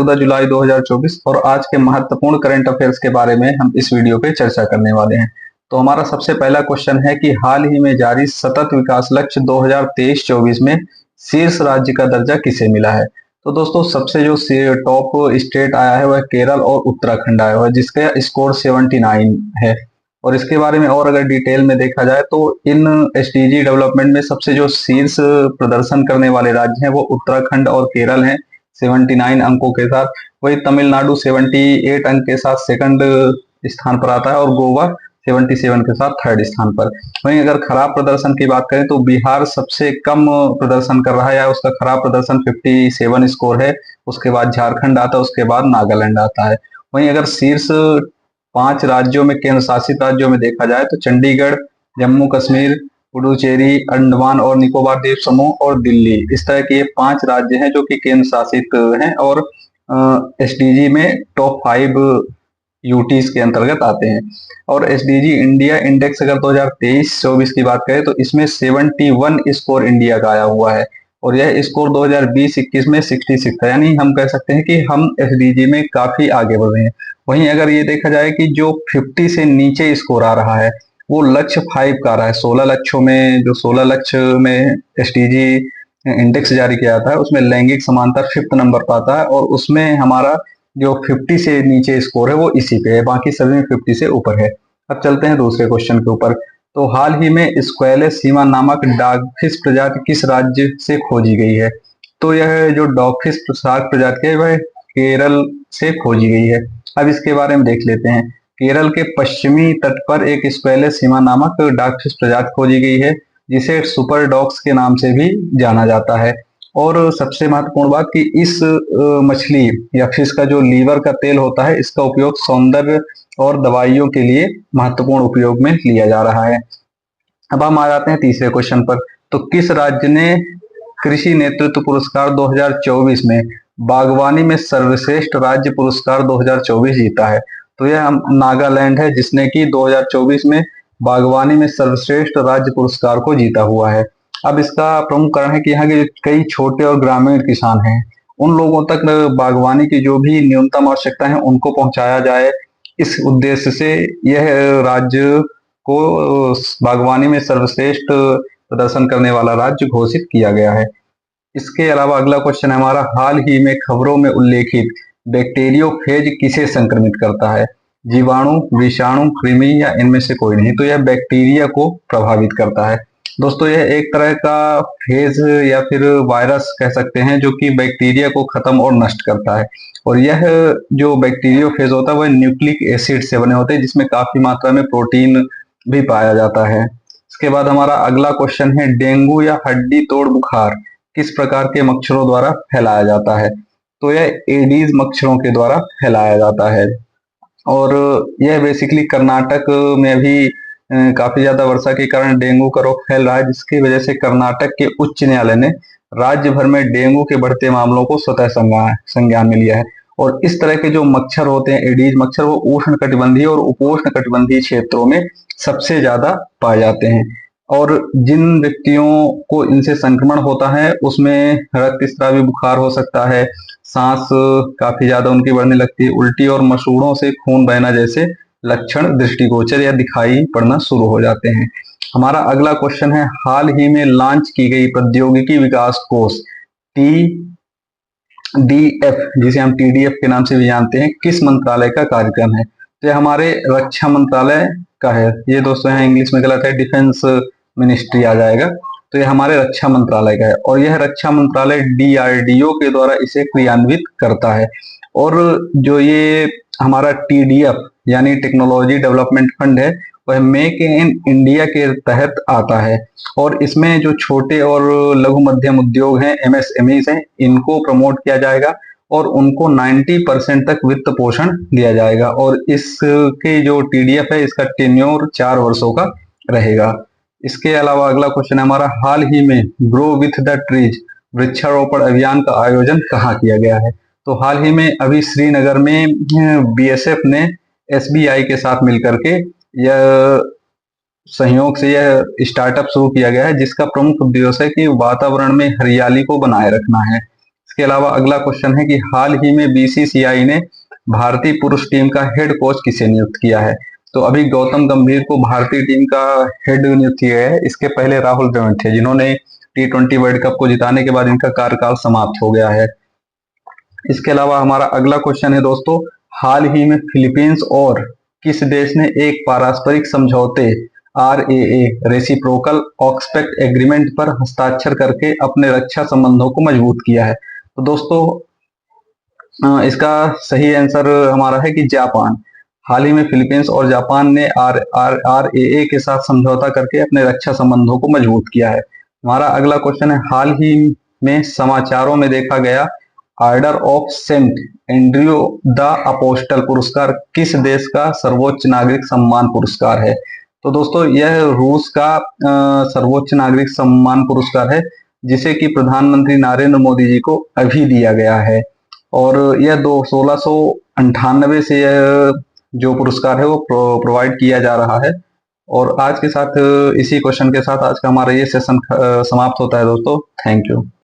14 जुलाई 2024 और आज के महत्वपूर्ण करंट अफेयर्स के बारे में हम इस वीडियो पे चर्चा करने वाले हैं। तो हमारा सबसे पहला क्वेश्चन है कि हाल ही में जारी सतत विकास लक्ष्य 2023-24 में शीर्ष राज्य का दर्जा किसे मिला है। तो दोस्तों सबसे जो टॉप स्टेट आया है वह केरल और उत्तराखंड आया हुआ है, जिसका स्कोर 79 है। और इसके बारे में और अगर डिटेल में देखा जाए तो इन एसडीजी डेवलपमेंट में सबसे जो शीर्ष प्रदर्शन करने वाले राज्य हैं वो उत्तराखंड और केरल हैं 79 अंकों के साथ। वही तमिलनाडु 78 अंक के साथ सेकंड स्थान पर आता है और गोवा 77 के साथ थर्ड स्थान पर। वहीं अगर खराब प्रदर्शन की बात करें तो बिहार सबसे कम प्रदर्शन कर रहा है, या उसका खराब प्रदर्शन 57 स्कोर है। उसके बाद झारखंड आता है, उसके बाद नागालैंड आता है। वहीं अगर शीर्ष 5 राज्यों में, केंद्र शासित राज्यों में देखा जाए तो चंडीगढ़, जम्मू कश्मीर, पुडुचेरी, अंडमान और निकोबार द्वीप समूह और दिल्ली, इस तरह के ये 5 राज्य हैं जो कि केंद्र शासित हैं और एसडीजी में टॉप 5 यूटीज के अंतर्गत आते हैं। और एसडीजी इंडिया इंडेक्स अगर 2023-24 की बात करें तो इसमें 71 स्कोर इंडिया का आया हुआ है और यह स्कोर 2020-21 में 66 है, यानी हम कह सकते हैं कि हम एसडीजी में काफी आगे बढ़ रहे हैं। वहीं अगर ये देखा जाए कि जो 50 से नीचे स्कोर आ रहा है वो लक्ष्य 5 का आ रहा है। 16 लक्ष्यों में, जो 16 लक्ष्य में एसडीजी इंडेक्स जारी किया जाता है उसमें लैंगिक समानता 5th नंबर पर आता है और उसमें हमारा जो 50 से नीचे स्कोर है वो इसी पे है, बाकी सभी में 50 से ऊपर है। अब चलते हैं दूसरे क्वेश्चन के ऊपर। तो हाल ही में स्क्वैलेस सीमा नामक डॉगफिश प्रजाति किस राज्य से खोजी गई है। तो यह जो डॉगफिश शार्क प्रजाति है वह केरल से खोजी गई है। अब इसके बारे में देख लेते हैं। केरल के पश्चिमी तट पर एक स्क्वैलेस सीमा नामक डॉगफिश प्रजाति खोजी गई है, जिसे सुपर डॉग्स के नाम से भी जाना जाता है। और सबसे महत्वपूर्ण बात कि इस मछली या फिश का जो लीवर का तेल होता है इसका उपयोग सौंदर्य और दवाइयों के लिए महत्वपूर्ण उपयोग में लिया जा रहा है। अब हम आ जाते हैं तीसरे क्वेश्चन पर। तो किस राज्य ने कृषि नेतृत्व पुरस्कार 2024 में बागवानी में सर्वश्रेष्ठ राज्य पुरस्कार 2024 जीता है। तो यह नागालैंड है, जिसने कि 2024 में बागवानी में सर्वश्रेष्ठ राज्य पुरस्कार को जीता हुआ है। अब इसका प्रमुख कारण है कि यहाँ के कई छोटे और ग्रामीण किसान हैं, उन लोगों तक बागवानी की जो भी न्यूनतम आवश्यकता है उनको पहुंचाया जाए। इस उद्देश्य से यह राज्य को बागवानी में सर्वश्रेष्ठ प्रदर्शन करने वाला राज्य घोषित किया गया है। इसके अलावा अगला क्वेश्चन है हमारा, हाल ही में खबरों में उल्लेखित बैक्टीरियोफेज किसे संक्रमित करता है। जीवाणु, विषाणु, कृमि या इनमें से कोई नहीं। तो यह बैक्टीरिया को प्रभावित करता है। दोस्तों यह एक तरह का फेज या फिर वायरस कह सकते हैं जो कि बैक्टीरिया को खत्म और नष्ट करता है। और यह जो बैक्टीरियोफेज होता है वह न्यूक्लिक एसिड से बने होते हैं, जिसमें काफी मात्रा में प्रोटीन भी पाया जाता है। इसके बाद हमारा अगला क्वेश्चन है, डेंगू या हड्डी तोड़ बुखार किस प्रकार के मच्छरों द्वारा फैलाया जाता है। तो यह एडीज मच्छरों के द्वारा फैलाया जाता है और यह बेसिकली कर्नाटक में भी काफी ज्यादा वर्षा के कारण डेंगू का रोग फैल रहा है, जिसकी वजह से कर्नाटक के उच्च न्यायालय ने राज्य भर में डेंगू के बढ़ते मामलों को स्वतः संज्ञान में लिया है। और इस तरह के जो मच्छर होते हैं एडीज मच्छर, वो उष्ण कटिबंधीय और उपोष्ण कटिबंधीय क्षेत्रों में सबसे ज्यादा पाए जाते हैं। और जिन व्यक्तियों को इनसे संक्रमण होता है उसमें रक्तस्रावी बुखार हो सकता है, सांस काफी ज्यादा उनकी बढ़ने लगती है, उल्टी और मसूड़ों से खून बहना जैसे लक्षण दृष्टिगोचर या दिखाई पड़ना शुरू हो जाते हैं। हमारा अगला क्वेश्चन है, हाल ही में लॉन्च की गई प्रौद्योगिकी विकास कोष TDF, जिसे हम TDF के नाम से भी जानते हैं, किस मंत्रालय का कार्यक्रम है। तो ये हमारे रक्षा मंत्रालय का है। ये दोस्तों यहाँ इंग्लिश में गलत है, डिफेंस मिनिस्ट्री आ जाएगा। तो ये हमारे रक्षा मंत्रालय का है और यह रक्षा मंत्रालय DRDO के द्वारा इसे क्रियान्वित करता है। और जो ये हमारा TDF यानी टेक्नोलॉजी डेवलपमेंट फंड है वह मेक इन इंडिया के तहत आता है और इसमें जो छोटे और लघु मध्यम उद्योग हैं, MSMEs हैं, इनको प्रमोट किया जाएगा और उनको 90% तक वित्त पोषण दिया जाएगा। और इसके जो TDF है इसका टेन्योर 4 वर्षों का रहेगा। इसके अलावा अगला क्वेश्चन है हमारा, हाल ही में ग्रो विथ द ट्रीज वृक्षारोपण अभियान का आयोजन कहाँ किया गया है। तो हाल ही में अभी श्रीनगर में BSF ने SBI के साथ मिलकर के यह सहयोग से यह स्टार्टअप शुरू किया गया है, जिसका प्रमुख उद्देश्य है कि वातावरण में हरियाली को बनाए रखना है। इसके इसके अलावा अगला क्वेश्चन है कि हाल ही में बीसीसीआई ने भारतीय पुरुष टीम का हेड कोच किसे नियुक्त किया है। तो अभी गौतम गंभीर को भारतीय टीम का हेड नियुक्त किया गया है। इसके पहले राहुल द्रविड़ थे जिन्होंने T20 वर्ल्ड कप को जिताने के बाद इनका कार्यकाल समाप्त हो गया है। इसके अलावा हमारा अगला क्वेश्चन है दोस्तों, हाल ही में फिलीपींस और किस देश ने एक पारस्परिक समझौते RAA रेसिप्रोकल ऑक्सपेक्ट एग्रीमेंट पर हस्ताक्षर करके अपने रक्षा संबंधों को मजबूत किया है। तो दोस्तों इसका सही आंसर हमारा है कि जापान। हाल ही में फिलीपींस और जापान ने RAA के साथ समझौता करके अपने रक्षा संबंधों को मजबूत किया है। हमारा अगला क्वेश्चन है, हाल ही में समाचारों में देखा गया order of Saint Andrew the apostle पुरस्कार किस देश का सर्वोच्च नागरिक सम्मान पुरस्कार है। तो दोस्तों यह रूस का सर्वोच्च नागरिक सम्मान पुरस्कार है जिसे कि प्रधानमंत्री नरेंद्र मोदी जी को अभी दिया गया है और यह 1698 से यह जो पुरस्कार है वो प्रोवाइड किया जा रहा है। और आज के साथ इसी क्वेश्चन के साथ आज का हमारा ये सेशन समाप्त होता है दोस्तों। Thank you.